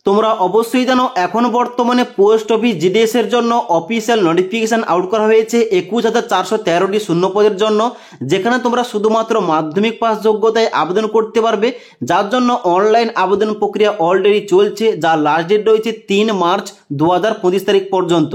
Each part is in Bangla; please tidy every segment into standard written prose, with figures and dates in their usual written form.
তোমরা অবশ্যই জানো এখন বর্তমানে পোস্ট অফিস জিডিএস এর জন্য অফিসিয়াল নোটিফিকেশন আউট করা হয়েছে 21,413টি শূন্য পদের জন্য, যেখানে তোমরা শুধুমাত্র মাধ্যমিক পাস যোগ্যতায় আবেদন করতে পারবে, যার জন্য অনলাইন আবেদন প্রক্রিয়া অলরেডি চলছে, যার লাস্ট ডেট রয়েছে 3 মার্চ 2025 তারিখ পর্যন্ত।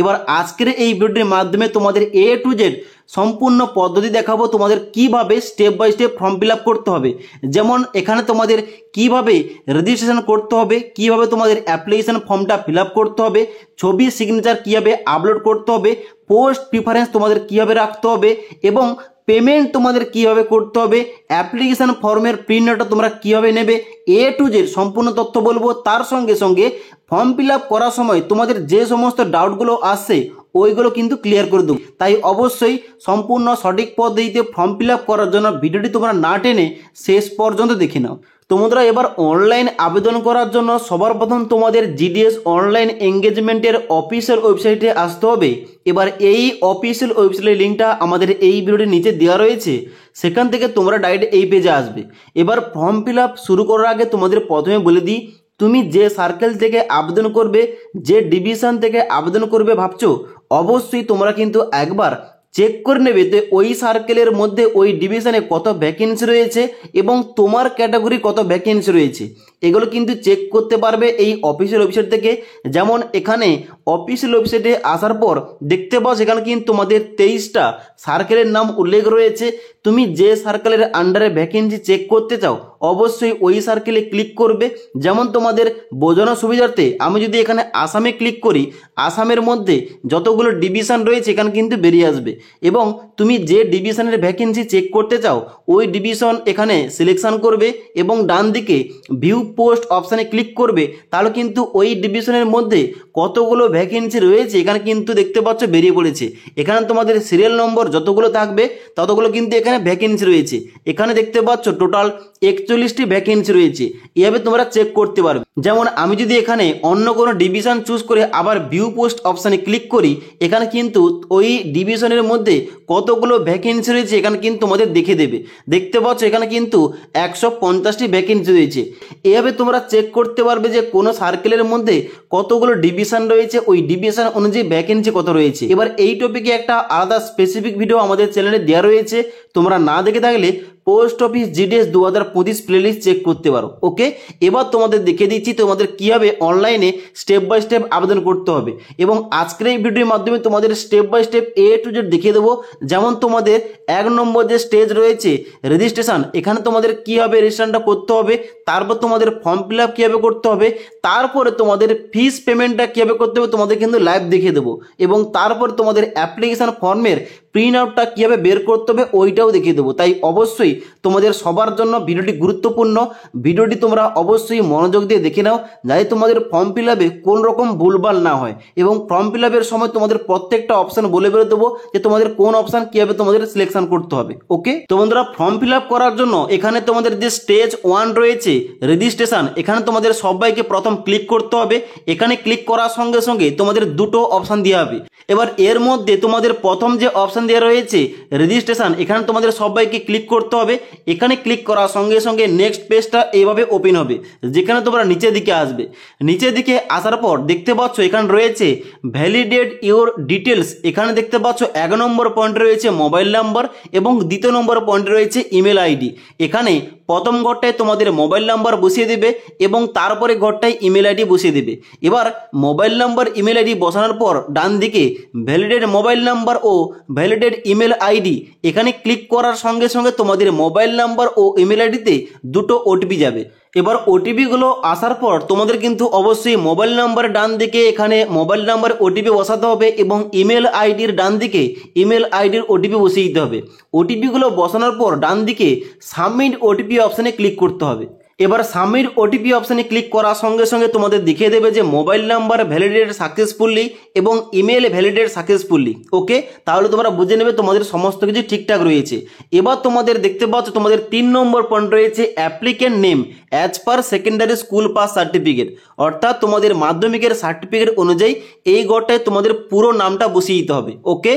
এবার আজকের এই ভিডিওর মাধ্যমে তোমাদের এ টু জেড সম্পূর্ণ পদ্ধতি দেখাবো তোমাদের কিভাবে step by step form fill up করতে হবে। যেমন এখানে তোমাদের কিভাবে রেজিস্ট্রেশন করতে হবে, কিভাবে তোমাদের অ্যাপ্লিকেশন ফর্মটা ফিল আপ করতে হবে, ছবি সিগনেচার কিভাবে আপলোড করতে হবে, পোস্ট প্রিফারেন্স তোমাদের কিভাবে রাখতে হবে এবং পেমেন্ট তোমাদের কিভাবে করতে হবে, অ্যাপ্লিকেশন ফর্মের প্রিন্টটা তোমরা কিভাবে নেবে, এ টু জেড সম্পূর্ণ তথ্য বলবো। তার সঙ্গে সঙ্গে ফর্ম ফিল আপ করার সময় তোমাদের যে সমস্ত ডাউটগুলো আসছে ওইগুলো কিন্তু ক্লিয়ার করে দেবো। তাই অবশ্যই সম্পূর্ণ সঠিক পদ্ধতিতে ফর্ম ফিল আপ করার জন্য ভিডিওটি তোমরা না টেনে শেষ পর্যন্ত দেখে নাও। তোমরা এবার অনলাইন আবেদন করার জন্য সবার প্রথম তোমাদের জিডিএস অনলাইন এঙ্গেজমেন্টের অফিসিয়াল ওয়েবসাইটে আসতে হবে। এবার এই অফিসিয়াল ওয়েবসাইটের লিঙ্কটা আমাদের এই ভিডিওটির নিচে দেওয়া রয়েছে, সেখান থেকে তোমরা ডাইরেক্ট এই পেজে আসবে। এবার ফর্ম ফিল আপ শুরু করার আগে তোমাদের প্রথমে বলে দিই, তুমি যে সার্কেল থেকে আবেদন করবে, যে ডিভিশন থেকে আবেদন করবে ভাবছো, অবশ্যই তোমরা কিন্তু একবার চেক করে নেবে যে ওই সার্কেলের মধ্যে ওই ডিভিশনে কত ভ্যাকেন্সি রয়েছে এবং তোমার ক্যাটাগরি কত ভ্যাকেন্সি রয়েছে, এগুলো কিন্তু চেক করতে পারবে এই অফিসিয়াল ওয়েবসাইট থেকে। যেমন এখানে অফিসিয়াল ওয়েবসাইটে আসার পর দেখতে পাও সেখানে কিন্তু তোমাদের 23টা সার্কেলের নাম উল্লেখ রয়েছে। তুমি যে সার্কেলের আন্ডারে ভ্যাকেন্সি চেক করতে চাও অবশ্যই ওই সার্কেলে ক্লিক করবে। যেমন তোমাদের বোঝানোর সুবিধার্থে আমি যদি এখানে আসামে ক্লিক করি, আসামের মধ্যে যতগুলো ডিভিশন রয়েছে এখানে কিন্তু বেরিয়ে আসবে এবং তুমি যে ডিভিশনের ভ্যাকেন্সি চেক করতে চাও ওই ডিভিশন এখানে সিলেকশন করবে এবং ডান দিকে ভিউ পোস্ট অপশানে ক্লিক করবে, তাহলে কিন্তু ওই ডিভিশনের মধ্যে কতগুলো ভ্যাকেন্সি রয়েছে এখানে কিন্তু দেখতে পাচ্ছ বেরিয়ে পড়েছে। এখানে তোমাদের সিরিয়াল নম্বর যতগুলো থাকবে ততগুলো কিন্তু এখানে ভ্যাকেন্সি রয়েছে। এখানে দেখতে পাচ্ছ টোটাল 41টি ভ্যাকেন্সি রয়েছে, এভাবে তোমরা চেক করতে পারবে। যেমন আমি যদি এখানে অন্য কোনো ডিভিশন চুজ করে আবার ভিউ পোস্ট অপশানে ক্লিক করি, এখানে কিন্তু ওই ডিভিশনের মধ্যে কতগুলো ভ্যাকেন্সি রয়েছে এখানে কিন্তু তোমাদের দেখে দেবে। দেখতে পাচ্ছ এখানে কিন্তু 150টি ভ্যাকেন্সি রয়েছে। এভাবে তোমরা চেক করতে পারবে যে কোনো সার্কেলের মধ্যে কতগুলো ডিভিশন রয়েছে, ওই ডিভিশন অনুযায়ী ভ্যাকেন্সি কত রয়েছে। এবার এই টপিকে একটা আলাদা স্পেসিফিক ভিডিও আমাদের চ্যানেলে দেওয়া রয়েছে, তোমরা না দেখে থাকলে post office GDS 2025 playlist check করতে পারো। ওকে, এবার তোমাদের দেখিয়ে দিচ্ছি তোমাদের কীভাবে অনলাইনে স্টেপ বাই স্টেপ আবেদন করতে হবে এবং আজকের এই ভিডিওর মাধ্যমে তোমাদের step by step A to Z দেখিয়ে দেবো। যেমন তোমাদের 1 নম্বর যে স্টেজ রয়েছে রেজিস্ট্রেশন, এখানে তোমাদের কীভাবে রেজিস্ট্রেশনটা করতে হবে, তারপর তোমাদের ফর্ম ফিল আপ কীভাবে করতে হবে, তারপরে তোমাদের ফিস পেমেন্টটা কীভাবে করতে হবে তোমাদের কিন্তু লাইভ দেখিয়ে দেবো এবং তারপর তোমাদের অ্যাপ্লিকেশান ফর্মের প্রিন্ট আউটটা কীভাবে বের করতে হবে ওইটাও দেখিয়ে দেবো। তাই অবশ্যই তোমাদের সবার জন্য ভিডিওটি গুরুত্বপূর্ণ, ভিডিওটি তোমরা অবশ্যই মনোযোগ দিয়ে দেখে নাও যাতে তোমাদের ফর্ম ফিল আপে কোন রকম ভুলভাল না হয় এবং ফর্ম ফিল আপের সময় তোমাদের প্রত্যেকটা অপশান বলে বেরো দেবো যে তোমাদের কোন অপশান কীভাবে তোমাদের সিলেকশন করতে হবে। ওকে, তো বন্ধুরা ফর্ম ফিল আপ করার জন্য এখানে তোমাদের যে স্টেজ 1 রয়েছে রেজিস্ট্রেশন, এখানে তোমাদের সবাইকে প্রথম ক্লিক করতে হবে। এখানে ক্লিক করার সঙ্গে সঙ্গে তোমাদের দুটো অপশান দেওয়া হবে। এবার এর মধ্যে তোমাদের প্রথম যে অপশান দেওয়া রয়েছে রেজিস্ট্রেশন, এখানে তোমাদের সবাইকে ক্লিক করতে হবে। এখানে ক্লিক করার সঙ্গে সঙ্গে নেক্সট পেজটা এইভাবে ওপেন হবে, যেখানে তোমরা নিচের দিকে আসবে। নিচের দিকে আসার পর দেখতে পাচ্ছ এখানে রয়েছে ভ্যালিডেট ইউর ডিটেলস। এখানে দেখতে পাচ্ছ 1 নম্বর পয়েন্ট রয়েছে মোবাইল নাম্বার এবং 2 নম্বর পয়েন্ট রয়েছে ইমেল আইডি। এখানে প্রথম ঘরটায় তোমাদের মোবাইল নাম্বার বসিয়ে দেবে এবং তারপরে ঘরটায় ইমেল আইডি বসিয়ে দেবে। এবার মোবাইল নাম্বার ইমেল আইডি বসানোর পর ডান দিকে ভ্যালিডেট মোবাইল নাম্বার ও ভ্যালিডেট ইমেল আইডি, এখানে ক্লিক করার সঙ্গে সঙ্গে তোমাদের মোবাইল নাম্বার ও ইমেল আইডিতে দুটো ওটিপি যাবে। এবার ওটিপিগুলো আসার পর তোমাদের কিন্তু অবশ্যই মোবাইল নাম্বার ডান দিকে এখানে মোবাইল নাম্বার ওটিপি বসাতে হবে এবং ইমেল আইডির ডান দিকে ইমেল আইডির ওটিপি বসিয়ে দিতে হবে। ওটিপিগুলো বসানোর পর ডান দিকে সাবমিট ওটিপি অপশানে ক্লিক করতে হবে। এবার সাবমিট ওটিপি অপশানে ক্লিক করার সঙ্গে সঙ্গে তোমাদের দেখিয়ে দেবে যে মোবাইল নাম্বার ভ্যালিডেট সাকসেসফুলি এবং ইমেল ভ্যালিডেট সাকসেসফুলি। ওকে, তাহলে তোমরা বুঝে নেবে তোমাদের সমস্ত কিছু ঠিকঠাক রয়েছে। এবার তোমাদের দেখতে পাচ্ছ তোমাদের 3 নম্বর পয়েন্ট রয়েছে applicant name as per secondary school pass certificate, অর্থাৎ তোমাদের মাধ্যমিকের সার্টিফিকেট অনুযায়ী এই ঘরটায় তোমাদের পুরো নামটা বসিয়ে দিতে হবে। ওকে,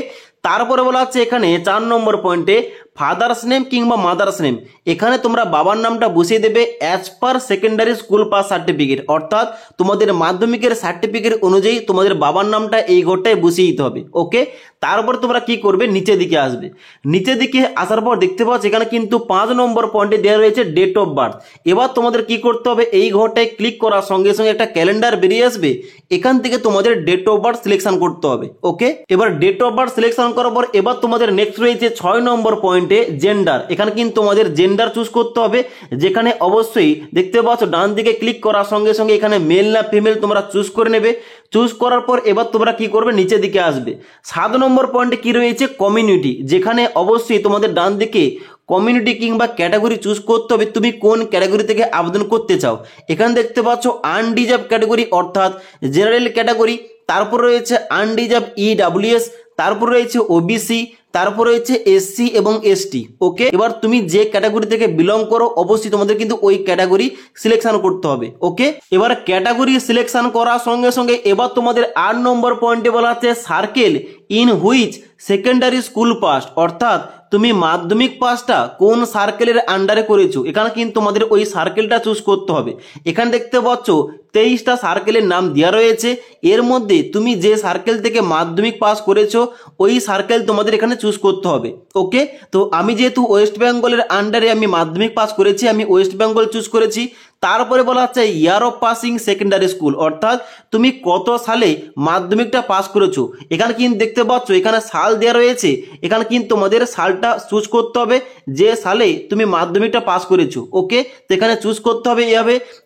তারপরে বলা হচ্ছে এখানে 4 নম্বর পয়েন্টে ফাদার্স নেম কিংবা মাদার্স নেম, এখানে তোমরা বাবার নামটা বসিয়ে দেবে as per secondary school pass certificate, অর্থাৎ তোমাদের মাধ্যমিকের সার্টিফিকেট অনুযায়ী তোমাদের বাবার নামটা এই ঘরটায় বসিয়ে দিতে হবে। ওকে, তারপর তোমরা কি করবে, নিচের দিকে আসবে। নিচের দিকে আসার পর দেখতে পাচ্ছ এখানে কিন্তু 5 নম্বর পয়েন্টে দেওয়া রয়েছে ডেট অফ বার্থ। এবার তোমাদের কি করতে হবে, এই ঘরটায় ক্লিক করার সঙ্গে সঙ্গে একটা ক্যালেন্ডার বেরিয়ে আসবে, এখান থেকে তোমাদের ডেট অফ বার্থ সিলেকশন করতে হবে। ওকে, এবার ডেট অফ বার্থ সিলেকশন করার পর এবার তোমাদের নেক্সট রয়েছে 6 নম্বর পয়েন্টে জেন্ডার। এখানে কিন্তু তোমাদের জেন্ডার চুজ করতে হবে, যেখানে অবশ্যই দেখতে পাচ্ছ ডান দিকে ক্লিক করার সঙ্গে সঙ্গে এখানে মেল না ফিমেল তোমরা চুজ করে নেবে। চুজ করার পর এবার তোমরা কি করবে, নিচের দিকে আসবে। 7 নম্বর পয়েন্টে কি রয়েছে, কমিউনিটি, যেখানে অবশ্যই তোমাদের ডান দিকে কমিউনিটি কিংবা ক্যাটাগরি চুজ করতে হবে, তুমি কোন ক্যাটাগরি থেকে আবেদন করতে চাও। এখানে দেখতে পাচ্ছ আনডিজার্ভ ক্যাটাগরি অর্থাৎ জেনারেল ক্যাটাগরি, তারপর রয়েছে আনডিজার্ভ ইডব্লিউএস, তারপর রয়েছে ওবিসি, তারপর রয়েছে এসসি এবং এসটি। ওকে, এবার তুমি যে ক্যাটাগরি থেকে বিলং করো অবশ্যই তোমাদের কিন্তু ওই ক্যাটাগরি সিলেকশন করতে হবে। ওকে, এবার ক্যাটাগরি সিলেকশন করার সঙ্গে সঙ্গে এবার তোমাদের 8 নম্বর পয়েন্টে বলা আছে circle in which secondary school pass, অর্থাৎ তুমি মাধ্যমিক পাসটা কোন সার্কেলের আন্ডারে করেছো, এখানে কিন্তু তোমাদের ওই সার্কেলটা চুজ করতে হবে। এখানে দেখতে পাচ্ছ 23টা সার্কেলের নাম দেওয়া রয়েছে, এর মধ্যে তুমি যে সার্কেল থেকে মাধ্যমিক পাস করেছো ওই সার্কেল তোমাদের এখানে চুজ করতে হবে। ওকে, তো আমি যেহেতু ওয়েস্ট বেঙ্গলের আন্ডারে আমি মাধ্যমিক পাস করেছি, আমি ওয়েস্ট বেঙ্গল চুজ করেছি। তারপরে বলা হচ্ছে year of passing secondary school, অর্থাৎ তুমি কত সালে মাধ্যমিকটা পাস করেছো। এখানে কিন্তু দেখতে পাচ্ছ এখানে সাল দেওয়া রয়েছে, এখানে কিন্তু তোমাদের সালটা চুজ করতে হবে যে সালে তুমি মাধ্যমিকটা পাস করেছো। ওকে, তো এখানে চুজ করতে হবে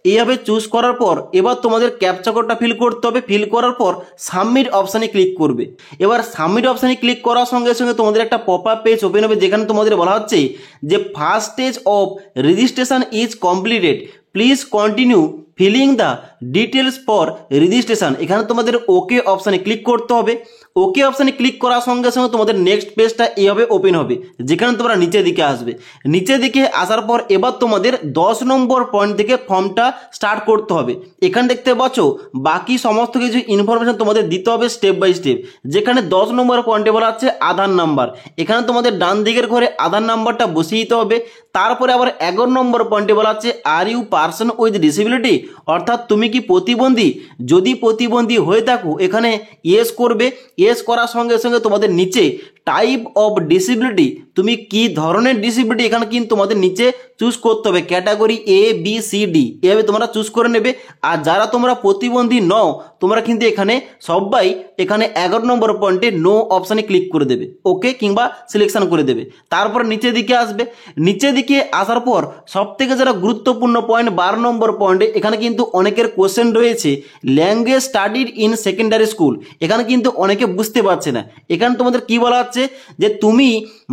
এইভাবে চুজ করার পর এবার তোমাদের ক্যাপচা কোডটা ফিল করতে হবে। ফিল করার পর সাবমিট অপশানে ক্লিক করবে। এবার সাবমিট অপশানে ক্লিক করার সঙ্গে সঙ্গে তোমাদের একটা পপ আপ পেজ ওপেন হবে, যেখানে তোমাদের বলা হচ্ছে যে first stage of registration is completed, please continue filling the details for registration. এখানে তোমাদের ওকে অপশানে ক্লিক করতে হবে। ওকে অপশানে ক্লিক করার সঙ্গে সঙ্গে তোমাদের নেক্সট পেজটা এইভাবে ওপেন হবে, যেখানে তোমরা নিচের দিকে আসবে। নিচের দিকে আসার পর এবার তোমাদের 10 নম্বর পয়েন্ট থেকে ফর্মটা স্টার্ট করতে হবে। এখানে দেখতে পাচ্ছ বাকি সমস্ত কিছু ইনফরমেশন তোমাদের দিতে হবে স্টেপ বাই স্টেপ, যেখানে 10 নম্বর পয়েন্টে বলা হচ্ছে আধার নাম্বার। এখানে তোমাদের ডান দিকের ঘরে আধার নাম্বারটা বসিয়ে দিতে হবে। তারপরে আবার 11 নম্বর পয়েন্টে বলা হচ্ছে are you person with disability, অর্থাৎ তুমি কি প্রতিবন্ধী, যদি প্রতিবন্ধী হয়ে থাকো এখানে ইয়েস করবে। ইয়েস করার সঙ্গে সঙ্গে তোমাদের নিচে টাইপ অফ ডিসেবিলিটি, তুমি কি ধরনের ডিসেবিলিটি এখানে কিন্তু তোমাদের নিচে চুজ করতে হবে, category A B C D এভাবে তোমরা চুজ করে নেবে। আর যারা তোমরা প্রতিবন্ধী নও তোমরা কিন্তু এখানে সবাই এখানে 11 নম্বর পয়েন্টে নো অপশানে ক্লিক করে দেবে। ওকে, কিংবা সিলেকশন করে দেবে। তারপর নিচের দিকে আসবে। নিচের দিকে আসার পর সব থেকে যারা গুরুত্বপূর্ণ পয়েন্ট 12 নম্বর পয়েন্টে এখানে কিন্তু অনেকের কোশ্চেন রয়েছে language studied in secondary school. এখানে কিন্তু অনেকে বুঝতে পারছে না। এখানে তোমাদের কি বলা হচ্ছে যে তুমি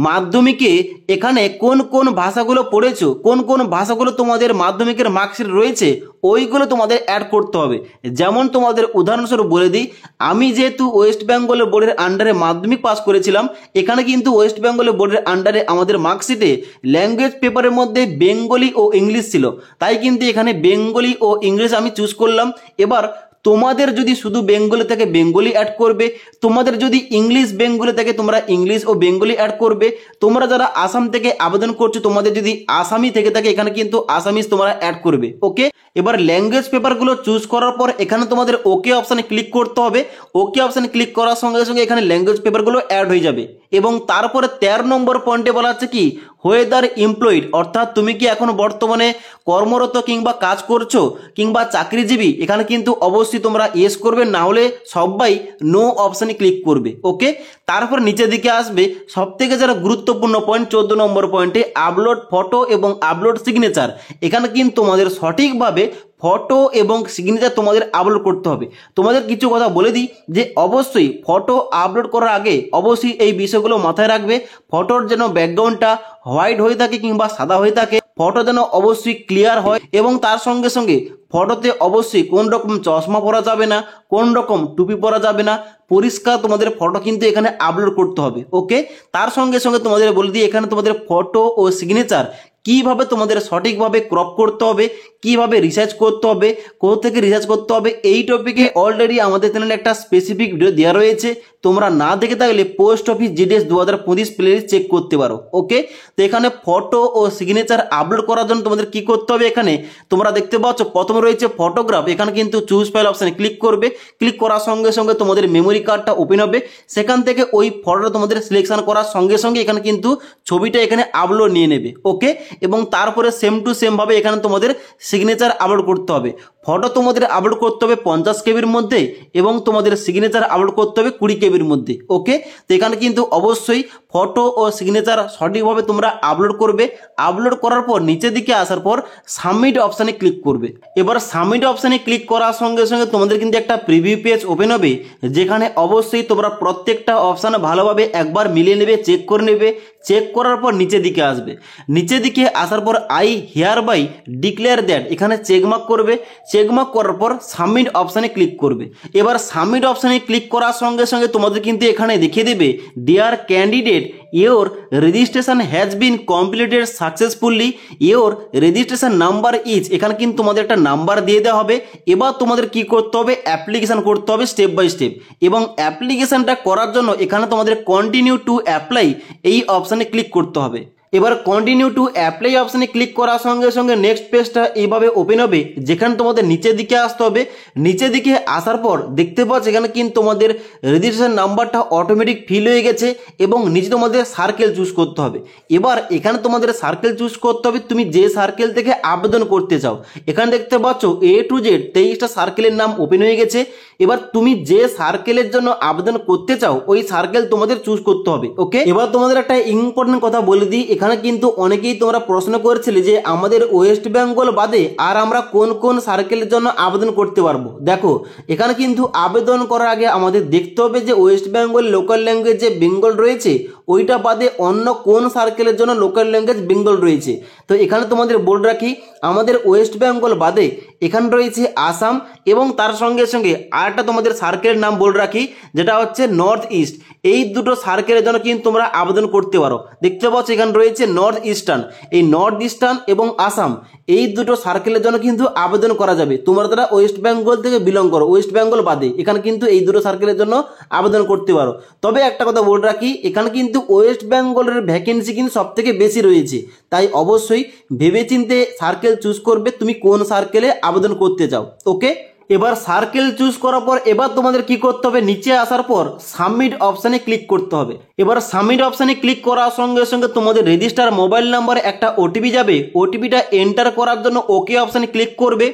মাধ্যমিকে এখানে কোন কোন ভাষাগুলো পড়েছো, কোন কোন ভাষাগুলো তোমাদের মাধ্যমিকের মার্কশিট রয়েছে ওইগুলো তোমাদের অ্যাড করতে হবে। যেমন তোমাদের উদাহরণস্বরূপ বলে দিই, আমি যেহেতু ওয়েস্ট বেঙ্গলের বোর্ডের আন্ডারে মাধ্যমিক পাস করেছিলাম, এখানে কিন্তু ওয়েস্ট বেঙ্গলের বোর্ডের আন্ডারে আমাদের মার্কশিটে ল্যাঙ্গুয়েজ পেপারের মধ্যে বেঙ্গলি ও ইংলিশ ছিল, তাই কিন্তু এখানে বেঙ্গলি ও ইংলিশ আমি চুজ করলাম। এবার তোমাদের যদি শুধু বেঙ্গলি থেকে বেঙ্গলি অ্যাড করবে, তোমাদের যদি ইংলিশ বেঙ্গলি থেকে তোমরা ইংলিশ ও বেঙ্গলি অ্যাড করবে, তোমরা যারা আসাম থেকে আবেদন করছো তোমাদের যদি আসামি থেকে থাকে এখানে কিন্তু আসামিজ তোমরা অ্যাড করবে। ওকে, এবার ল্যাঙ্গুয়েজ পেপারগুলো চুজ করার পর এখানে তোমাদের ওকে অপশানে ক্লিক করতে হবে। ওকে অপশানে ক্লিক করার সঙ্গে সঙ্গে এখানে ল্যাঙ্গুয়েজ পেপারগুলো অ্যাড হয়ে যাবে। এবং তারপরে 13 নম্বর পয়েন্টে বলা হচ্ছে কি হোয়েদার এমপ্লয়েড, অর্থাৎ তুমি কি এখন বর্তমানে কর্মরত কিংবা কাজ করছো কিংবা চাকরিজীবী, এখানে কিন্তু অবশ্যই তোমরা ইয়েস করবে, না হলে সবাই নো অপশানে ক্লিক করবে। ওকে, তারপর নিচের দিকে আসবে সব থেকে যারা গুরুত্বপূর্ণ পয়েন্ট 14 নম্বর পয়েন্টে আপলোড ফটো এবং আপলোড সিগনেচার। এখানে কিন্তু তোমাদের সঠিকভাবে ফটো এবং সিগনেচার তোমাদের আপলোড করতে হবে। তোমাদের কিছু কথা বলে দিই যে অবশ্যই ফটো আপলোড করার আগে অবশ্যই এই বিষয়গুলো মাথায় রাখবে। ফটোর যেন ব্যাকগ্রাউন্ডটা হোয়াইট হয়ে থাকে কিংবা সাদা হয়ে থাকে, ফটো যেন অবশ্যই ক্লিয়ার হয়, এবং তার সঙ্গে সঙ্গে ফটোতে অবশ্যই কোন রকম চশমা পরা যাবে না, কোন রকম টুপি পরা যাবে না, পরিষ্কার তোমাদের ফটো কিন্তু এখানে আপলোড করতে হবে। ওকে, তার সঙ্গে সঙ্গে তোমাদের বলে দিই এখানে তোমাদের ফটো ও সিগনেচার কিভাবে তোমাদের সঠিকভাবে ক্রপ করতে হবে, কিভাবে রিসার্চ করতে হবে, কোথা থেকে রিসার্চ করতে হবে, এই টপিকে অলরেডি আমাদের চ্যানেলে একটা স্পেসিফিক ভিডিও দেওয়া রয়েছে। তোমরা না দেখে থাকলে post office GDS 2025 playlist check করতে পারো। ওকে, তো এখানে ফটো ও সিগনেচার আপলোড করার জন্য তোমাদের কি করতে হবে, এখানে তোমরা দেখতে পাচ্ছ প্রথমে রয়েছে ফটোগ্রাফ। এখানে কিন্তু চুজ ফাইল অপশানে ক্লিক করবে, ক্লিক করার সঙ্গে সঙ্গে তোমাদের মেমোরি কার্ডটা ওপেন হবে। সেখান থেকে ওই ফটোটা তোমাদের সিলেকশন করার সঙ্গে সঙ্গে এখানে কিন্তু ছবিটা এখানে আপলোড নিয়ে নেবে। ওকে, এবং তারপরে সেম টু সেম ভাবে এখানে তোমাদের সিগনেচার আপলোড করতে হবে। ফটো তোমাদের আপলোড করতে হবে 50 কেবির মধ্যে এবং তোমাদের সিগনেচার আপলোড করতে হবে 20 কেবির মধ্যে। ওকে, তো এখানে কিন্তু অবশ্যই ফটো ও সিগনেচার সঠিকভাবে তোমরা আপলোড করবে। আপলোড করার পর নিচের দিকে আসার পর সাবমিট অপশানে ক্লিক করবে। এবার সাবমিট অপশানে ক্লিক করার সঙ্গে সঙ্গে তোমাদের কিন্তু একটা প্রিভিউ পেজ ওপেন হবে, যেখানে অবশ্যই তোমরা প্রত্যেকটা অপশান ভালোভাবে একবার মিলিয়ে নেবে, চেক করে নেবে। চেক করার পর নিচের দিকে আসবে, নিচের দিকে আসার পর I hereby declare that এখানে চেকমার্ক করবে। চেকমার্ক করার পর সাবমিট অপশানে ক্লিক করবে। এবার সাবমিট অপশানে ক্লিক করার সঙ্গে সঙ্গে তোমাদের কিন্তু এখানে দেখিয়ে দেবে dear candidate your registration has been completed successfully, your registration number is, এখানে কিন্তু তোমাদের একটা নাম্বার দিয়ে দেওয়া হবে। এবার তোমাদের কি করতে হবে, অ্যাপ্লিকেশন করতে হবে স্টেপ বাই স্টেপ। এবং অ্যাপ্লিকেশনটা করার জন্য এখানে তোমাদের কন্টিনিউ টু অ্যাপ্লাই এই অপশানে ক্লিক করতে হবে। এবার কন্টিনিউ টু অ্যাপ্লাই অপশানে ক্লিক করার সঙ্গে সঙ্গে নেক্সট পেজটা এইভাবে ওপেন হবে, যেখানে তোমাদের নিচের দিকে আসতে হবে। নিচের দিকে আসার পর দেখতে পাচ্ছ এখানে কিন্তু তোমাদের রেজিস্ট্রেশন নাম্বারটা অটোমেটিক ফিল হয়ে গেছে এবং নিচে তোমাদের সার্কেল চুজ করতে হবে। এবার এখানে তোমাদের সার্কেল চুজ করতে হবে তুমি যে সার্কেল থেকে আবেদন করতে চাও। এখানে দেখতে পাচ্ছ A to Z 23টা সার্কেলের নাম ওপেন হয়ে গেছে। এবার তুমি যে সার্কেলের জন্য আবেদন করতে চাও ওই সার্কেল তোমাদের চুজ করতে হবে। ওকে, এবার তোমাদের একটা ইম্পর্টেন্ট কথা বলে দিই, এখানে কিন্তু অনেকেই তোমরা প্রশ্ন করেছিলে যে আমাদের ওয়েস্ট বেঙ্গল বাদে আর আমরা কোন কোন সার্কেলের জন্য আবেদন করতে পারবো। দেখো, এখানে কিন্তু আবেদন করার আগে আমাদের দেখতে হবে যে ওয়েস্ট বেঙ্গল লোকাল ল্যাঙ্গুয়েজ যে বেঙ্গল রয়েছে ওইটা বাদে অন্য কোন সার্কেলের জন্য লোকাল ল্যাঙ্গুয়েজ বেঙ্গল রয়েছে। তো এখানে তোমাদের বলে রাখি আমাদের ওয়েস্ট বেঙ্গল বাদে এখানে রয়েছে আসাম এবং তার সঙ্গে সঙ্গে আরেকটা তোমাদের সার্কেলের নাম বলে রাখি যেটা হচ্ছে নর্থ ইস্ট। এই দুটো সার্কেলের জন্য কিন্তু তোমরা আবেদন করতে পারো। দেখতে পাচ্ছ এখানে রয়েছে নর্থ ইস্টার্ন, এই নর্থ ইস্টার্ন এবং আসাম এই দুটো সার্কেলের জন্য কিন্তু আবেদন করা যাবে। তোমরা যারা ওয়েস্ট বেঙ্গল থেকে বিলং করো ওয়েস্ট বেঙ্গল বাদে এখানে কিন্তু এই দুটো সার্কেলের জন্য আবেদন করতে পারো। তবে একটা কথা বলে রাখি এখানে কিন্তু ওয়েস্ট বেঙ্গলের ভ্যাকেন্সি কিন্তু সব থেকে বেশি রয়েছে, তাই অবশ্যই ভেবেচিন্তে সার্কেল চুজ করবে তুমি কোন সার্কেলে আবেদন করতে চাও। ওকে, এবার সার্কেল চুজ করার পর এবার তোমাদের কি করতে হবে, নিচে আসার পর সাবমিট অপশানে ক্লিক করতে হবে। এবার সাবমিট অপশানে ক্লিক করার সঙ্গে সঙ্গে তোমাদের রেজিস্টার মোবাইল নাম্বারে একটা ওটিপি যাবে। ওটিপিটা এন্টার করার জন্য ওকে অপশানে ক্লিক করবে।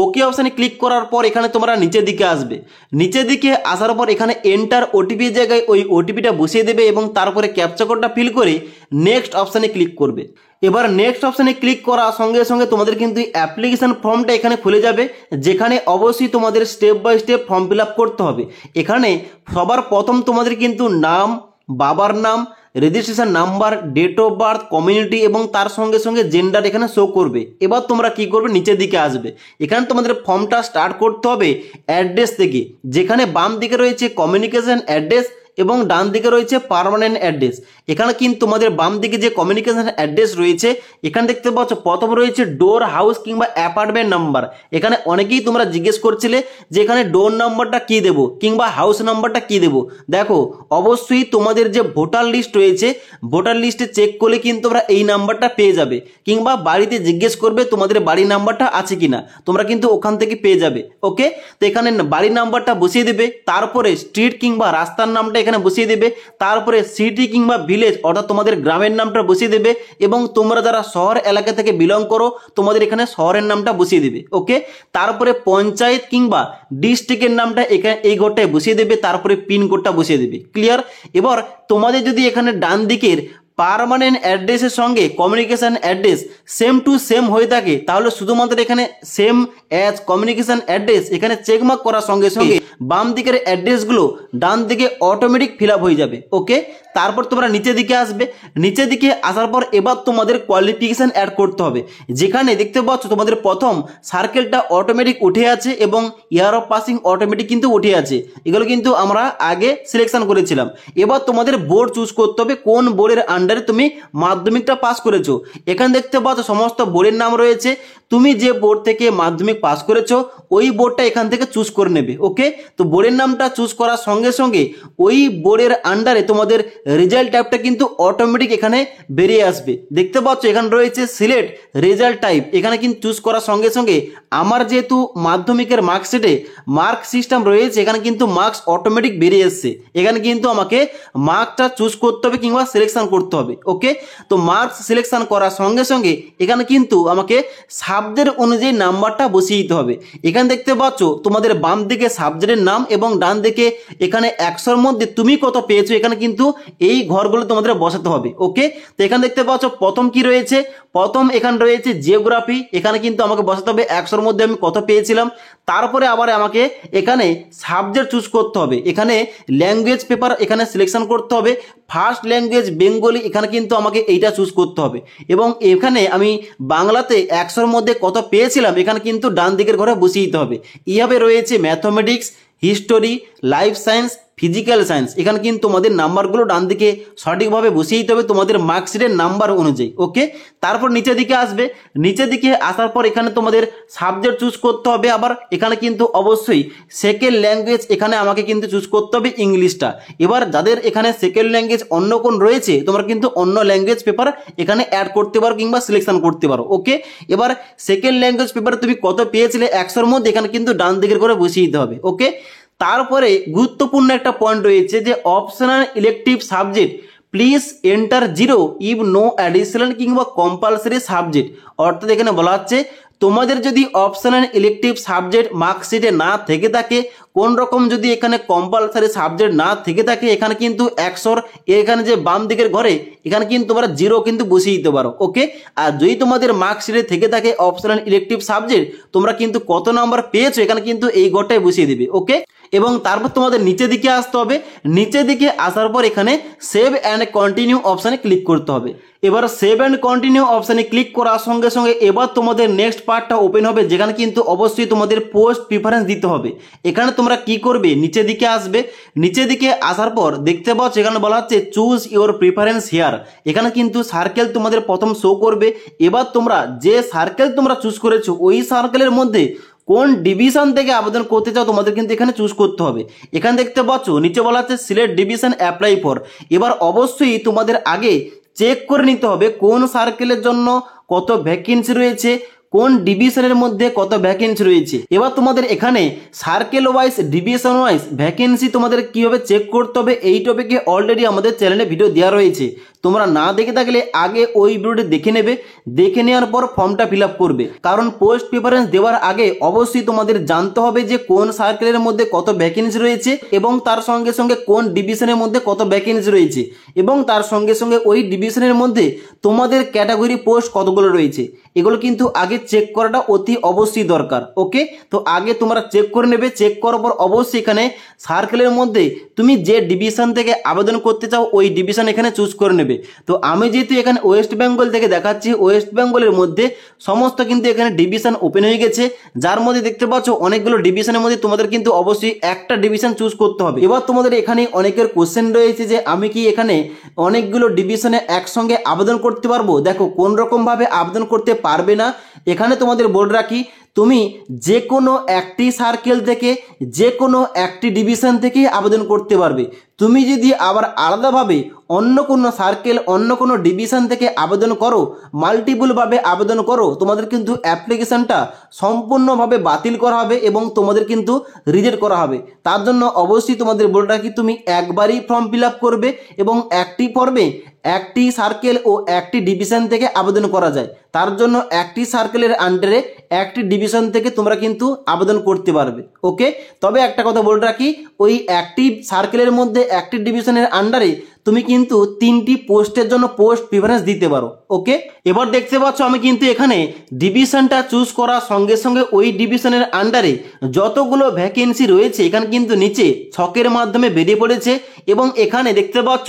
ওকে অপশানে ক্লিক করার পর এখানে তোমরা নিচের দিকে আসবে। নিচের দিকে আসার পর এখানে এন্টার ওটিপির জায়গায় ওই ওটিপিটা বসিয়ে দেবে এবং তারপরে ক্যাপচা কোডটা ফিল করে নেক্সট অপশানে ক্লিক করবে। এবার নেক্সট অপশানে ক্লিক করার সঙ্গে সঙ্গে তোমাদের কিন্তু অ্যাপ্লিকেশন ফর্মটা এখানে খুলে যাবে, যেখানে অবশ্যই তোমাদের step by step form fill up করতে হবে। এখানে সবার প্রথম তোমাদের কিন্তু নাম, বাবার নাম, registration number, date of birth, community এবং তার সঙ্গে সঙ্গে জেন্ডার এখানে শো করবে। এবার তোমরা কি করবে, নিচের দিকে আসবে। এখানে তোমাদের ফর্মটা স্টার্ট করতে হবে অ্যাড্রেস থেকে, যেখানে বাম দিকে রয়েছে কমিউনিকেশন অ্যাড্রেস এবং ডান দিকে রয়েছে পার্মানেন্ট অ্যাড্রেস। এখানে কিন্তু তোমাদের বাম দিকে যে কমিউনিকেশন অ্যাড্রেস রয়েছে এখানে দেখতে পাচ্ছ প্রথম রয়েছে ডোর, হাউস কিংবা অ্যাপার্টমেন্ট নাম্বার। এখানে অনেকেই তোমরা জিজ্ঞেস করছিলে যে এখানে ডোর নাম্বারটা কি দেবো কিংবা হাউস নাম্বারটা কি দেবো। দেখো, অবশ্যই তোমাদের যে ভোটার লিস্ট রয়েছে ভোটার লিস্টে চেক করলে কিন্তু তোমরা এই নাম্বারটা পেয়ে যাবে, কিংবা বাড়িতে জিজ্ঞেস করবে তোমাদের বাড়ির নাম্বারটা আছে কিনা, তোমরা কিন্তু ওখান থেকে পেয়ে যাবে। ওকে, তো এখানে বাড়ির নাম্বারটা বসিয়ে দেবে, তারপরে স্ট্রিট কিংবা রাস্তার নামটা এখানে বসিয়ে দেবে, তারপরে সিটি কিংবা ভিলেজ অর্থাৎ তোমাদের গ্রামের নামটা বসিয়ে দেবে এবং তোমরা যারা শহর এলাকা থেকে বিলং করো তোমাদের এখানে শহরের নামটা বসিয়ে দেবে। ওকে, তারপরে পঞ্চায়েত কিংবা ডিস্ট্রিক্টের নামটা এখানে এই ঘরটায় বসিয়ে দেবে, তারপরে পিনকোডটা বসিয়ে দেবে। ক্লিয়ার? এবার তোমাদের যদি এখানে ডান দিকের পার্মানেন্ট অ্যাড্রেসের সঙ্গে communication address same to same হয়ে থাকে তাহলে শুধুমাত্র এখানে সেম অ্যাজ কমিউনিকেশন অ্যাড্রেস এখানে চেকমার্ক করার সঙ্গে সঙ্গে বাম দিকের অ্যাড্রেসগুলো ডান দিকে অটোমেটিক ফিল আপ হয়ে যাবে। ওকে, তারপর তোমরা নিচের দিকে আসবে। নিচের দিকে আসার পর এবার তোমাদের কোয়ালিফিকেশন অ্যাড করতে হবে, যেখানে দেখতে পাচ্ছ তোমাদের প্রথম সার্কেলটা অটোমেটিক উঠে আছে এবং ইয়ার অফ পাসিং অটোমেটিক কিন্তু উঠে আছে, এগুলো কিন্তু আমরা আগে সিলেকশন করেছিলাম। এবার তোমাদের বোর্ড চুজ করতে হবে কোন বোর্ডের আন্ডারে তুমি মাধ্যমিকটা পাস করেছো। এখানে দেখতে পাচ্ছ সমস্ত বোর্ডের নাম রয়েছে, তুমি যে বোর্ড থেকে মাধ্যমিক পাস করেছো ওই বোর্ডটা এখান থেকে চুজ করে নেবে। ওকে, তো বোর্ডের নামটা চুজ করার সঙ্গে সঙ্গে ওই বোর্ডের আন্ডারে তোমাদের রেজাল্ট টাইপটা কিন্তু অটোমেটিক এখানে বেরিয়ে আসবে। দেখতে পাচ্ছ এখানে রয়েছে সিলেক্ট রেজাল্ট টাইপ, এখানে কিন্তু চুজ করার সঙ্গে সঙ্গে আমার যেহেতু মাধ্যমিকের মার্কশিটে মার্ক সিস্টেম রয়েছে এখানে কিন্তু মার্কস অটোমেটিক বেরিয়ে এসছে। এখানে কিন্তু আমাকে মার্কটা চুজ করতে হবে কিংবা সিলেকশন করতে হবে। ওকে, তো মার্কস সিলেকশন করার সঙ্গে সঙ্গে এখানে কিন্তু আমাকে সাবজেক্ট অনুযায়ী নাম্বারটা বসিয়ে দিতে হবে। এখানে দেখতে পাচ্ছ তোমাদের বাম দিকে সাবজেক্টের নাম এবং ডান দিকে এখানে 100-র মধ্যে তুমি কত পেয়েছো এখানে কিন্তু এই ঘরগুলো তোমাদের বসাতে হবে। ওকে, তো এখানে দেখতে পাচ্ছ প্রথম কি রয়েছে, প্রথম এখানে রয়েছে জিওগ্রাফি, এখানে কিন্তু আমাকে বসাতে হবে 100-র মধ্যে আমি কত পেয়েছিলাম। তারপরে আবার আমাকে এখানে সাবজেক্ট চুজ করতে হবে, এখানে ল্যাঙ্গুয়েজ পেপার এখানে সিলেকশন করতে হবে, ফার্স্ট ল্যাঙ্গুয়েজ বেঙ্গলি, এখানে কিন্তু আমাকে এইটা চুজ করতে হবে। এবং এখানে আমি বাংলাতে 100-র মধ্যে কত পেয়েছিলাম এখানে কিন্তু ডান দিকের ঘরে বসিয়ে দিতে হবে। এইভাবে রয়েছে mathematics, history, life science, physical science, এখানে কিন্তু তোমাদের নাম্বারগুলো ডান দিকে সঠিকভাবে বসিয়ে দিতে হবে তোমাদের মার্কশিটের নাম্বার অনুযায়ী। ওকে, তারপর নিচের দিকে আসবে, নিচের দিকে আসার পর এখানে তোমাদের সাবজেক্ট চুজ করতে হবে। আবার এখানে কিন্তু অবশ্যই সেকেন্ড ল্যাঙ্গুয়েজ এখানে আমাকে কিন্তু চুজ করতে হবে ইংলিশটা। এবার যাদের এখানে সেকেন্ড ল্যাঙ্গুয়েজ অন্য কোন রয়েছে তোমরা কিন্তু অন্য ল্যাঙ্গুয়েজ পেপার এখানে অ্যাড করতে পারো কিংবা সিলেকশন করতে পারো। ওকে, এবার সেকেন্ড ল্যাঙ্গুয়েজ পেপারে তুমি কত পেয়েছিলে 100-র মধ্যে এখানে কিন্তু ডান দিকের করে বসিয়ে দিতে হবে। ওকে, তারপরে গুরুত্বপূর্ণ একটা পয়েন্ট রয়েছে যে optional elective subject please enter 0 if no additional কিংবা কম্পালসারি সাবজেক্ট। অর্থাৎ এখানে বলা হচ্ছে তোমাদের যদি অপশনাল ইলেকটিভ সাবজেক্ট মার্কশিটে না থেকে থাকে, কোন রকম যদি এখানে কম্পালসারি সাবজেক্ট না থেকে থাকে এখানে কিন্তু 100-র এখানে যে বাম দিকের ঘরে এখানে কিন্তু তোমরা 0 কিন্তু বসিয়ে দিতে পারো। ওকে, আর যদি তোমাদের মার্কশিটে থেকে থাকে অপশনাল ইলেকটিভ সাবজেক্ট তোমরা কিন্তু কত নাম্বার পেয়েছো এখানে কিন্তু এই ঘরটায় বসিয়ে দিবে। ওকে, এবং তারপর তোমাদের নিচের দিকে আসতে হবে, নিচের দিকে আসার পর এখানে সেভ অ্যান্ড কন্টিনিউ অপশানে ক্লিক করতে হবে। এবার সেভ অ্যান্ড কন্টিনিউ অপশানে ক্লিক করার সঙ্গে সঙ্গে এবার তোমাদের নেক্সট পার্টটা ওপেন হবে যেখানে কিন্তু অবশ্যই তোমাদের পোস্ট প্রিফারেন্স দিতে হবে। এখানে তোমরা কি করবে, নিচের দিকে আসবে, নিচের দিকে আসার পর দেখতে পাচ্ছ এখানে বলা হচ্ছে চুজ ইওর প্রিফারেন্স হিয়ার, এখানে কিন্তু সার্কেল তোমাদের প্রথম শো করবে। এবার তোমরা যে সার্কেল তোমরা চুজ করেছো ওই সার্কেলের মধ্যে কোন ডিভিশন থেকে আবেদন করতে চাও তোমাদের কিন্তু এখানে চুজ করতে হবে। এখানে দেখতে পাচ্ছ নিচে বলা আছে সিলেক্ট ডিভিশন অ্যাপ্লাই ফর। এবার অবশ্যই তোমাদের আগে চেক করে নিতে হবে কোন সার্কেলের জন্য কত ভ্যাকেন্সি রয়েছে, কোন ডিভিশনের মধ্যে কত ভ্যাকেন্সি রয়েছে। এবার তোমাদের এখানে circle wise division wise vacancy তোমাদের কিভাবে চেক করতে হবে এই টপিকে অলরেডি আমাদের চ্যানেলে ভিডিও দেওয়া রয়েছে, তোমরা না দেখে থাকলে আগে ওই ভিডিওটি দেখে নেবে, দেখে নেওয়ার পর ফর্মটা ফিল আপ করবে। কারণ পোস্ট প্রিফারেন্স দেওয়ার আগে অবশ্যই তোমাদের জানতে হবে যে কোন সার্কেলের মধ্যে কত ভ্যাকেন্সি রয়েছে এবং তার সঙ্গে সঙ্গে কোন ডিভিশনের মধ্যে কত ভ্যাকেন্সি রয়েছে এবং তার সঙ্গে সঙ্গে ওই ডিভিশনের মধ্যে তোমাদের ক্যাটাগরি পোস্ট কতগুলো রয়েছে, এগুলো কিন্তু আগে চেক করাটা অতি অবশ্যই দরকার। ওকে, তো আগে তোমরা চেক করে নেবে, চেক করার পর অবশ্যই এখানে সার্কেলের মধ্যে তুমি যে ডিভিশন থেকে আবেদন করতে চাও ওই ডিভিশন এখানে চুজ করে নেবে। তো আমি যেহেতু এখানে ওয়েস্ট বেঙ্গল থেকে দেখাচ্ছি, ওয়েস্ট বেঙ্গলের মধ্যে সমস্ত কিন্তু এখানে ডিভিশন ওপেন হয়ে গেছে, যার মধ্যে দেখতে পাচ্ছ অনেকগুলো ডিভিশনের মধ্যে তোমাদের কিন্তু অবশ্যই একটা ডিভিশন চুজ করতে হবে। এবার তোমাদের এখানে অনেকের কোশ্চেন রয়েছে যে আমি কি এখানে অনেকগুলো ডিভিশনে একসঙ্গে আবেদন করতে পারবো। দেখো, কোন রকম ভাবে আবেদন করতে পারবে না, এখানে তোমাদের বলে রাখি তুমি যে কোনো একটি সার্কেল থেকে যে কোনো একটি ডিভিশন থেকে আবেদন করতে পারবে। তুমি যদি আবার আলাদাভাবে অন্য কোনো সার্কেল অন্য কোনো ডিভিশন থেকে আবেদন করো, মাল্টিপলভাবে আবেদন করো, তোমাদের কিন্তু অ্যাপ্লিকেশনটা সম্পূর্ণভাবে বাতিল করা হবে এবং তোমাদের কিন্তু রিজেক্ট করা হবে। তার জন্য অবশ্যই তোমাদের বলে রাখি তুমি একবারই ফর্ম ফিল আপ করবে এবং একটি ফর্মে একটি সার্কেল ও একটি ডিভিশন থেকে আবেদন করা যায়। তার জন্য একটি সার্কেলের আন্ডারে একটি ডিভিশন থেকে তোমরা কিন্তু আবেদন করতে পারবে। ওকে, তবে একটা কথা বলে রাখি, ওই একটি সার্কেলের মধ্যে একটি ডিভিশনের আন্ডারে তুমি কিন্তু 3টি পোস্টের জন্য পোস্ট প্রিফারেন্স দিতে পারো। ওকে, এবার দেখতে পাচ্ছ আমি কিন্তু এখানে ডিভিশনটা চুজ করার সঙ্গে সঙ্গে ওই ডিভিশনের আন্ডারে যতগুলো ভ্যাকেন্সি রয়েছে এখানে কিন্তু নিচে ছকের মাধ্যমে বেরিয়ে পড়েছে এবং এখানে দেখতে পাচ্ছ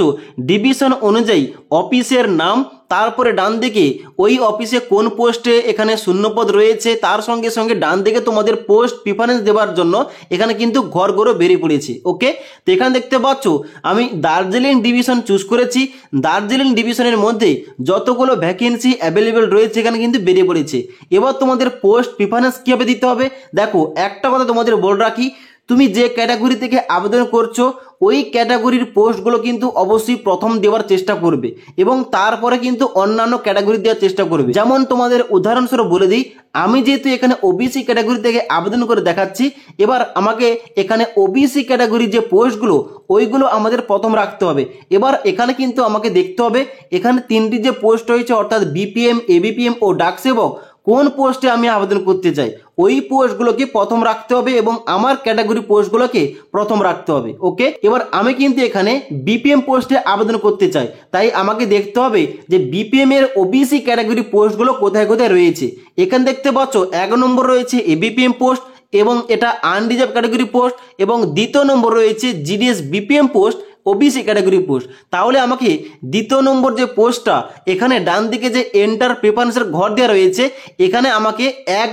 ডিভিশন অনুযায়ী অফিসের নাম, তারপরে ডান দিকে ওই অফিসে কোন পোস্টে এখানে শূন্যপদ রয়েছে, তার সঙ্গে সঙ্গে ডান দিকে তোমাদের পোস্ট প্রিফারেন্স দেওয়ার জন্য এখানে কিন্তু ঘরগুলো বেরিয়ে পড়েছে। ওকে, তো এখানে দেখতে পাচ্ছ আমি দার্জিলিং ডিভিশন চুজ করেছি। দার্জিলিং ডিভিশনের মধ্যে যতগুলো ভ্যাকেন্সি অ্যাভেলেবেল রয়েছে এখানে কিন্তু বেরিয়ে পড়েছে। এবার তোমাদের পোস্ট প্রিফারেন্স কীভাবে দিতে হবে, দেখো একটা কথা তোমাদের বলে রাখি, তুমি যে ক্যাটাগরি থেকে আবেদন করছো ওই ক্যাটাগরির পোস্টগুলো কিন্তু অবশ্যই প্রথম দেওয়ার চেষ্টা করবে এবং তারপরে কিন্তু অন্যান্য ক্যাটাগরি দেওয়ার চেষ্টা করবে। যেমন তোমাদের উদাহরণস্বরূপ বলে দিই, আমি যেহেতু এখানে ওবিসি ক্যাটাগরি থেকে আবেদন করে দেখাচ্ছি, এবার আমাকে এখানে ওবিসি ক্যাটাগরির যে পোস্টগুলো ওইগুলো আমাদের প্রথম রাখতে হবে। এবার এখানে কিন্তু আমাকে দেখতে হবে এখানে তিনটি যে পোস্ট রয়েছে অর্থাৎ বিপিএম, এবিপিএম ও ডাক সেবক, কোন পোস্টে আমি আবেদন করতে চাই ওই পোস্টগুলোকে প্রথম রাখতে হবে এবং আমার ক্যাটাগরি পোস্টগুলোকে প্রথম রাখতে হবে। ওকে, এবার আমি কিন্তু এখানে বিপিএম পোস্টে আবেদন করতে চাই, তাই আমাকে দেখতে হবে যে বিপিএম এর ওবিসি ক্যাটাগরি পোস্টগুলো কোথায় কোথায় রয়েছে। এখানে দেখতে পাচ্ছ 1 নম্বর রয়েছে এবিপিএম পোস্ট এবং এটা আনরিজার্ভ ক্যাটাগরি পোস্ট, এবং 2 নম্বর রয়েছে GDS BPM post OBC category post. তাহলে আমাকে 2 নম্বর যে পোস্টটা এখানে ডান দিকে যে এন্টার প্রেফারেন্সের ঘর দেওয়া রয়েছে এখানে আমাকে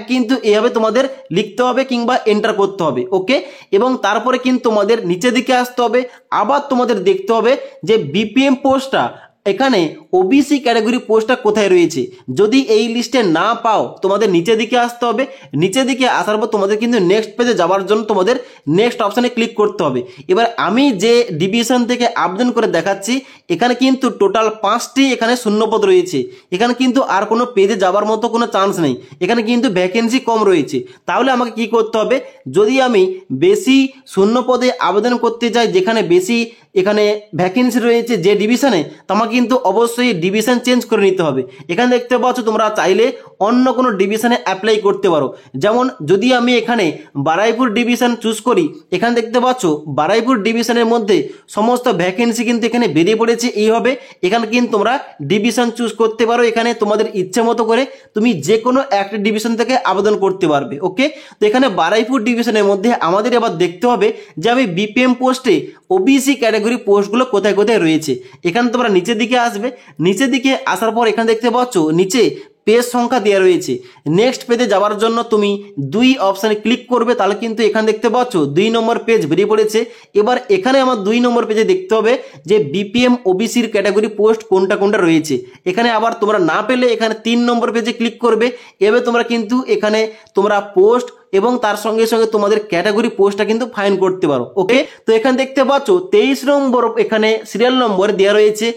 কিন্তু এভাবে তোমাদের লিখতে হবে কিংবা এন্টার করতে হবে। ওকে, এবং তারপরে কিন্তু তোমাদের নিচের দিকে আসতে হবে, আবার তোমাদের দেখতে হবে যে বিপিএম পোস্টটা এখানে ওবিসি ক্যাটাগরি পোস্টটা কোথায় রয়েছে। যদি এই লিস্টে না পাও তোমাদের নিচের দিকে আসতে হবে, নিচের দিকে আসার পর তোমাদের কিন্তু নেক্সট পেজে যাওয়ার জন্য তোমাদের নেক্সট অপশানে ক্লিক করতে হবে। এবার আমি যে ডিভিশন থেকে আবেদন করে দেখাচ্ছি এখানে কিন্তু টোটাল 5টি এখানে শূন্যপদ রয়েছে, এখানে কিন্তু আর কোনো পেজে যাওয়ার মতো কোনো চান্স নেই, এখানে কিন্তু ভ্যাকেন্সি কম রয়েছে। তাহলে আমাকে কি করতে হবে, যদি আমি বেশি শূন্যপদে আবেদন করতে চাই যেখানে বেশি এখানে ভ্যাকেন্সি রয়েছে যে ডিভিশনে, তোমাকে কিন্তু অবশ্যই ডিভিশন চেঞ্জ করে নিতে হবে। এখানে দেখতে পাচ্ছ তোমরা চাইলে অন্য কোনো ডিভিশনে অ্যাপ্লাই করতে পারো। যেমন যদি আমি এখানে বারুইপুর ডিভিশন চুজ করি, এখানে দেখতে পাচ্ছ বারুইপুর ডিভিশনের মধ্যে সমস্ত ভ্যাকেন্সি কিন্তু এখানে বেরিয়ে পড়েছে। এইভাবে এখানে কিন্তু তোমরা ডিভিশন চুজ করতে পারো, এখানে তোমাদের ইচ্ছে মতো করে তুমি যে কোনো একটা ডিভিশন থেকে আবেদন করতে পারবে। ওকে, তো এখানে বারুইপুর ডিভিশনের মধ্যে আমাদের এবার দেখতে হবে যে আমি বিপিএম পোস্টে ওবিসি ক্যাটাগরি পোস্টগুলো কোথায় কোথায় রয়েছে। এখানে তোমরা নিচের দিকে আসবে, নিচের দিকে আসার পর এখানে দেখতে পাচ্ছ নিচে পেজ সংখ্যা দেওয়া রয়েছে। নেক্সট পেজে যাওয়ার জন্য তুমি 2 অপশানে ক্লিক করবে, তাহলে কিন্তু এখানে দেখতে পাচ্ছ 2 নম্বর পেজ বেরিয়ে পড়েছে। এবার এখানে আমার 2 নম্বর পেজে দেখতে হবে যে বিপিএম ওবিসির ক্যাটাগরি পোস্ট কোনটা কোনটা রয়েছে। এখানে আবার তোমরা না পেলে এখানে 3 নম্বর পেজে ক্লিক করবে। এবার তোমরা কিন্তু এখানে তোমরা পোস্ট এবং তার সঙ্গে সঙ্গে তোমাদের ক্যাটাগরি পোস্টটা কিন্তু ফাইন করতে পারো। ওকে, তো এখানে দেখতে পাচ্ছ 23 নম্বর এখানে সিরিয়াল নম্বর দেওয়া রয়েছে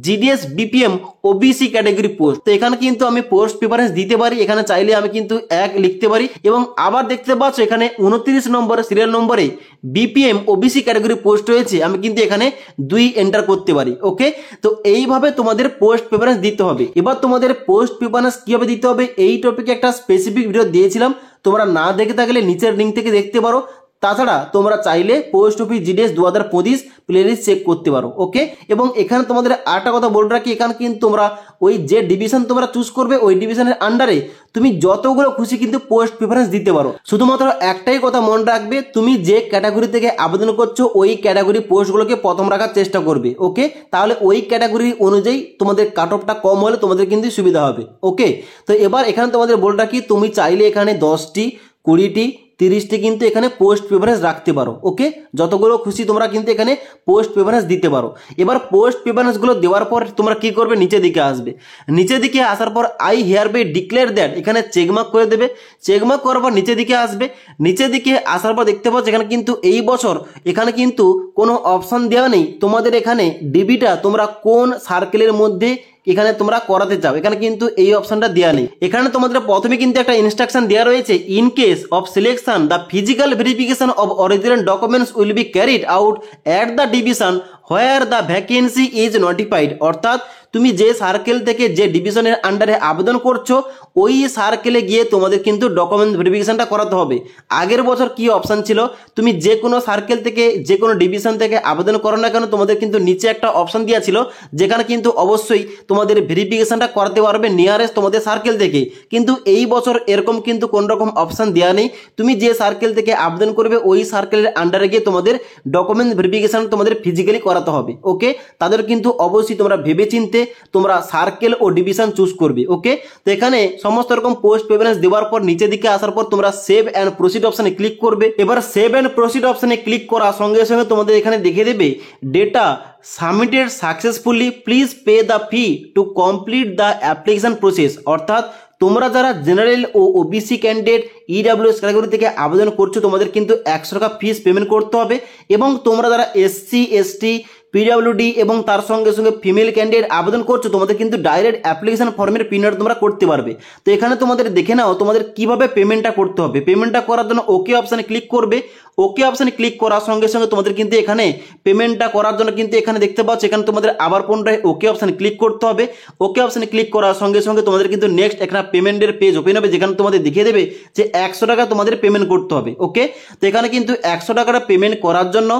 GDS BPM OBC category post. তো এখানে কিন্তু আমি পোস্ট প্রিফারেন্স দিতে পারি, এখানে চাইলে আমি কিন্তু 1 লিখতে পারি। এবং আবার দেখতে পাচ্ছ এখানে 29 নম্বর সিরিয়াল নম্বরে বিপিএম ওবিসি ক্যাটাগরি পোস্ট রয়েছে, আমি কিন্তু এখানে 2 এন্টার করতে পারি। ওকে, তো এইভাবে তোমাদের পোস্ট প্রিফারেন্স দিতে হবে। এবার তোমাদের পোস্ট প্রিফারেন্স কিভাবে দিতে হবে এই টপিকে একটা স্পেসিফিক ভিডিও দিয়েছিলাম, তোমরা না দেখে থাকলে নিচের লিঙ্ক থেকে দেখতে পারো। তাছাড়া তোমরা চাইলে post office GDS 2025 playlist check করতে পারো। ওকে, এবং এখানে তোমাদের আরেকটা কথা বলে রাখি, এখানে কিন্তু তোমরা ওই যে ডিভিশন তোমরা চুজ করবে ওই ডিভিশনের আন্ডারে তুমি যতগুলো খুশি কিন্তু পোস্ট প্রিফারেন্স দিতে পারো। শুধুমাত্র একটাই কথা মনে রাখবে, তুমি যে ক্যাটাগরি থেকে আবেদন করছো ওই ক্যাটাগরি পোস্টগুলোকে প্রথম রাখার চেষ্টা করবে। ওকে, তাহলে ওই ক্যাটাগরি অনুযায়ী তোমাদের কাট অফটা কম হলে তোমাদের কিন্তু সুবিধা হবে। ওকে, তো এবার এখানে তোমাদের বলে রাখি, তুমি চাইলে এখানে 10টি, 20টি, 30টি কিন্তু এখানে পোস্ট প্রিফারেন্স রাখতে পারো। ওকে, যতগুলো খুশি তোমরা কিন্তু এখানে পোস্ট প্রিফারেন্স দিতে পারো। এবার পোস্ট প্রিফারেন্সগুলো দেওয়ার পর তোমরা কি করবে, নিচের দিকে আসবে, নিচের দিকে আসার পর I hereby declare that এখানে চেকমার্ক করে দেবে। চেকমার্ক করার পর নিচের দিকে আসবে, নিচের দিকে আসার পর দেখতে পাচ্ছ এখানে কিন্তু এই বছর এখানে কিন্তু কোনো অপশন দেওয়া নেই তোমাদের এখানে ডিবিটা তোমরা কোন সার্কেলের মধ্যে এখানে তোমরা করাতে চাও, এখানে কিন্তু এই অপশনটা দেওয়া নেই। এখানে তোমাদের প্রথমে কিন্তু একটা ইনস্ট্রাকশন দেওয়া রয়েছে, in case of selection the physical verification of original documents will be carried out at the division where the vacancy is notified. অর্থাৎ তুমি যে সার্কেল থেকে যে ডিভিশনের আন্ডারে আবেদন করছো ওই সার্কেলে গিয়ে তোমাদের কিন্তু ডকুমেন্ট ভেরিফিকেশনটা করাতে হবে। আগের বছর কি অপশন ছিল, তুমি যে কোনো সার্কেল থেকে যে কোনো ডিভিশন থেকে আবেদন করো না কেন তোমাদের কিন্তু নিচে একটা অপশন দেওয়া ছিল যেখানে কিন্তু অবশ্যই তোমাদের ভেরিফিকেশনটা করাতে পারবে নিয়ারেস্ট তোমাদের সার্কেল থেকে। কিন্তু এই বছর এরকম কিন্তু কোন রকম অপশন দেওয়া নেই, তুমি যে সার্কেল থেকে আবেদন করবে ওই সার্কেলের আন্ডারে গিয়ে তোমাদের ডকুমেন্ট ভেরিফিকেশন তোমাদের ফিজিক্যালি করাতে হবে। ওকে, তাদের কিন্তু অবশ্যই তোমরা ভেবে চিনতে ক্যাটাগরিতে তোমরা সার্কেল ও ডিভিশন চুজ করবে। ওকে, তো এখানে সমস্ত রকম পোস্ট প্রেফারেন্স দেওয়ার পর নিচের দিকে আসার পর তোমরা সেভ অ্যান্ড প্রসিড অপশানে ক্লিক করবে। এবার সেভ অ্যান্ড প্রসিড অপশানে ক্লিক করার সঙ্গে সঙ্গে তোমাদের এখানে দেখিয়ে দেবে data submitted successfully, please pay the fee to complete the application process. অর্থাৎ তোমরা যারা জেনারেল ও ওবিসি ক্যান্ডিডেট ইডাব্লিউএস ক্যাটাগরি থেকে আবেদন করছো তোমাদের কিন্তু 100 টাকা ফিস পেমেন্ট করতে হবে, এবং তোমরা যারা এসসি এসটি পিডাব্লিউডি এবং তার সঙ্গে সঙ্গে ফিমেল ক্যান্ডিডেট আবেদন করছো তোমাদের কিন্তু ডাইরেক্ট অ্যাপ্লিকেশন ফর্মের প্রিন্ট তোমরা করতে পারবে। তো এখানে তোমাদের দেখে নাও তোমাদের কিভাবে পেমেন্টটা করতে হবে। পেমেন্টটা করার জন্য ওকে অপশানে ক্লিক করবে। ওকে অপশানে ক্লিক করার সঙ্গে সঙ্গে তোমাদের কিন্তু এখানে পেমেন্টটা করার জন্য কিন্তু এখানে দেখতে পাচ্ছ এখানে তোমাদের আবার পুনরায় ওকে অপশানে ক্লিক করতে হবে। ওকে অপশানে ক্লিক করার সঙ্গে সঙ্গে তোমাদের কিন্তু নেক্সট একটা পেমেন্টের পেজ ওপেন হবে, যেখানে তোমাদের দেখিয়ে দেবে যে 100 টাকা তোমাদের পেমেন্ট করতে হবে। ওকে, তো এখানে কিন্তু 100 টাকাটা পেমেন্ট করার জন্য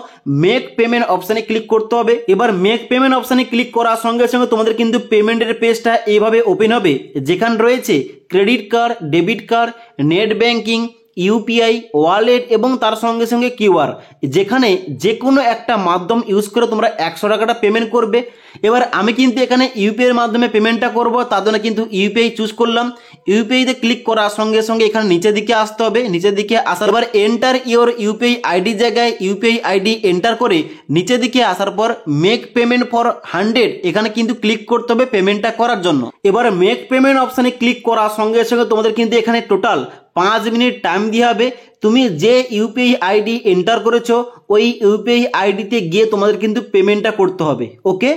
মেক পেমেন্ট অপশানে ক্লিক করতে হবে। এবার মেক পেমেন্ট অপশানে ক্লিক করার সঙ্গে সঙ্গে তোমাদের কিন্তু পেমেন্টের পেজটা এইভাবে ওপেন হবে, যেখানে রয়েছে credit card, debit card, net banking, UPI, wallet এবং তার সঙ্গে সঙ্গে কিউআর, যেখানে যে কোনো একটা মাধ্যম ইউজ করে তোমরা 100 টাকাটা পেমেন্ট করবে। এবার আমি কিন্তু এখানে ইউপিআই এর মাধ্যমে পেমেন্টটা করব, তার জন্য কিন্তু ইউপিআই চুজ করলাম। ইউপিআইতে ক্লিক করার সঙ্গে সঙ্গে এখানে নিচের দিকে আসতে হবে। নিচের দিকে আসার পর এন্টার ইওর ইউপিআই আইডি জায়গায় ইউপিআই আইডি এন্টার করে নিচের দিকে আসার পর মেক পেমেন্ট ফর 100 এখানে কিন্তু ক্লিক করতে হবে পেমেন্টটা করার জন্য। এবার মেক পেমেন্ট অপশানে ক্লিক করার সঙ্গে সঙ্গে তোমাদের কিন্তু এখানে টোটাল 5 মিনিট টাইম দিয়ে হবে। তুমি যে ইউপিআই আইডি এন্টার করেছো ওই ইউপিআই আইডিতে গিয়ে তোমাদের কিন্তু পেমেন্টটা করতে হবে। ওকে,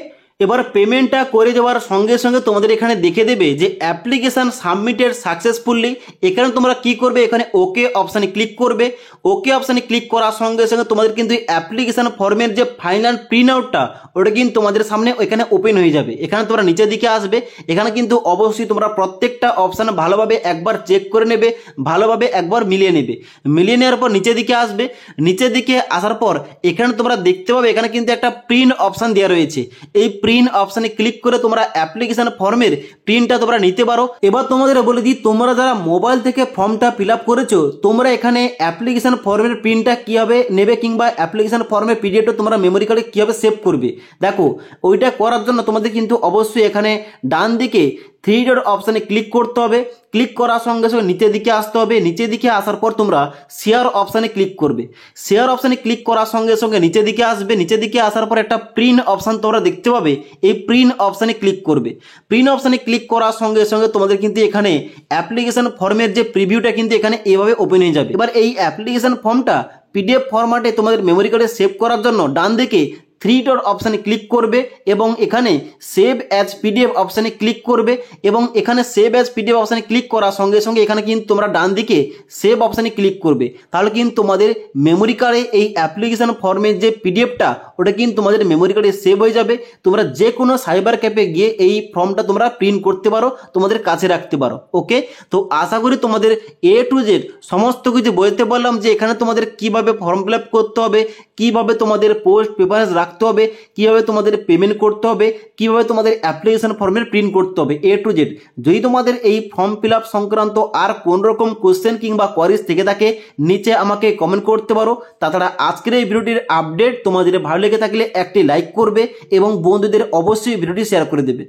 এবার পেমেন্টটা করে দেওয়ার সঙ্গে সঙ্গে তোমাদের এখানে দেখে দেবে যে অ্যাপ্লিকেশন সাবমিটেড সাকসেসফুলি। এখানে তোমরা কি করবে, এখানে ওকে অপশানে ক্লিক করবে। ওকে অপশানে ক্লিক করার সঙ্গে সঙ্গে তোমাদের কিন্তু অ্যাপ্লিকেশন ফর্মের যে ফাইনাল প্রিন্ট আউটটা ওটা কিন্তু তোমাদের সামনে ওইখানে ওপেন হয়ে যাবে। এখানে তোমরা নিচের দিকে আসবে, এখানে কিন্তু অবশ্যই তোমরা প্রত্যেকটা অপশান ভালোভাবে একবার চেক করে নেবে, ভালোভাবে একবার মিলিয়ে নেবে। মিলিয়ে নেওয়ার পর নিচের দিকে আসবে। নিচের দিকে আসার পর এখানে তোমরা দেখতে পাবে এখানে কিন্তু একটা প্রিন্ট অপশান দেওয়া রয়েছে। এই প্রিন্ট অপশানে ক্লিক করে তোমরা অ্যাপ্লিকেশন ফর্মের প্রিন্টটা তোমরা নিতে পারো। এবার তোমাদের বলে দিই, তোমরা যারা মোবাইল থেকে ফর্মটা ফিল আপ করেছো তোমরা এখানে অ্যাপ্লিকেশন ফর্মের প্রিন্টটা কীভাবে নেবে কিংবা অ্যাপ্লিকেশন ফর্মের পিডিএফটা তোমরা মেমোরি কার্ডে কীভাবে সেভ করবে, দেখো ওইটা করার জন্য তোমাদের কিন্তু অবশ্যই এখানে ডান দিকে 3 ডট অপশানে ক্লিক করতে হবে। ক্লিক করার সঙ্গে সঙ্গে নিচের দিকে আসতে হবে। নিচের দিকে আসার পর তোমরা শেয়ার অপশানে ক্লিক করবে। শেয়ার অপশানে ক্লিক করার সঙ্গে সঙ্গে নিচের দিকে আসবে। নিচের দিকে আসার পর একটা প্রিন্ট অপশান তোমরা দেখতে পাবে, এই প্রিন্ট অপশানে ক্লিক করবে। প্রিন্ট অপশানে ক্লিক করার সঙ্গে সঙ্গে তোমাদের কিন্তু এখানে অ্যাপ্লিকেশন ফর্মের যে প্রিভিউটা কিন্তু এখানে এভাবে ওপেন হয়ে যাবে। এবার এই অ্যাপ্লিকেশন ফর্মটা পিডিএফ ফরম্যাটে তোমাদের মেমোরি কার্ডে সেভ করার জন্য ডান দিকে 3 ডট অপশানে ক্লিক করবে এবং এখানে সেভ অ্যাজ পিডিএফ অপশানে ক্লিক করবে এবং এখানে সেভ অ্যাজ পিডিএফ অপশানে ক্লিক করার সঙ্গে সঙ্গে এখানে কিন্তু তোমরা ডান দিকে সেভ অপশানে ক্লিক করবে। তাহলে কিন্তু তোমাদের মেমোরি কার্ডে এই অ্যাপ্লিকেশন ফর্মের যে পিডিএফটা ওটা কিন্তু তোমাদের মেমোরি কার্ডে সেভ হয়ে যাবে। তোমরা যে কোনো সাইবার ক্যাফে গিয়ে এই ফর্মটা তোমরা প্রিন্ট করতে পারো, তোমাদের কাছে রাখতে পারো। ওকে, তো আশা করি তোমাদের A to Z সমস্ত কিছু বলতে পারলাম যে এখানে তোমাদের কিভাবে ফর্ম ফিল আপ করতে হবে, কিভাবে তোমাদের পোস্ট প্রেফারেন্স রাখতে হবে, কিভাবে তোমাদের পেমেন্ট করতে হবে, কিভাবে তোমাদের অ্যাপ্লিকেশন ফর্মের প্রিন্ট করতে হবে A to Z। যদি তোমাদের এই ফর্ম ফিল আপ সংক্রান্ত আর কোন রকম কোশ্চেন কিংবা কোয়ারিজ থেকে থাকে নিচে আমাকে কমেন্ট করতে পারো। তাছাড়া আজকের এই ভিডিওটির আপডেট তোমাদের ভালো লেগে থাকলে একটি লাইক করবে এবং বন্ধুদের অবশ্যই ভিডিওটি শেয়ার করে দেবে।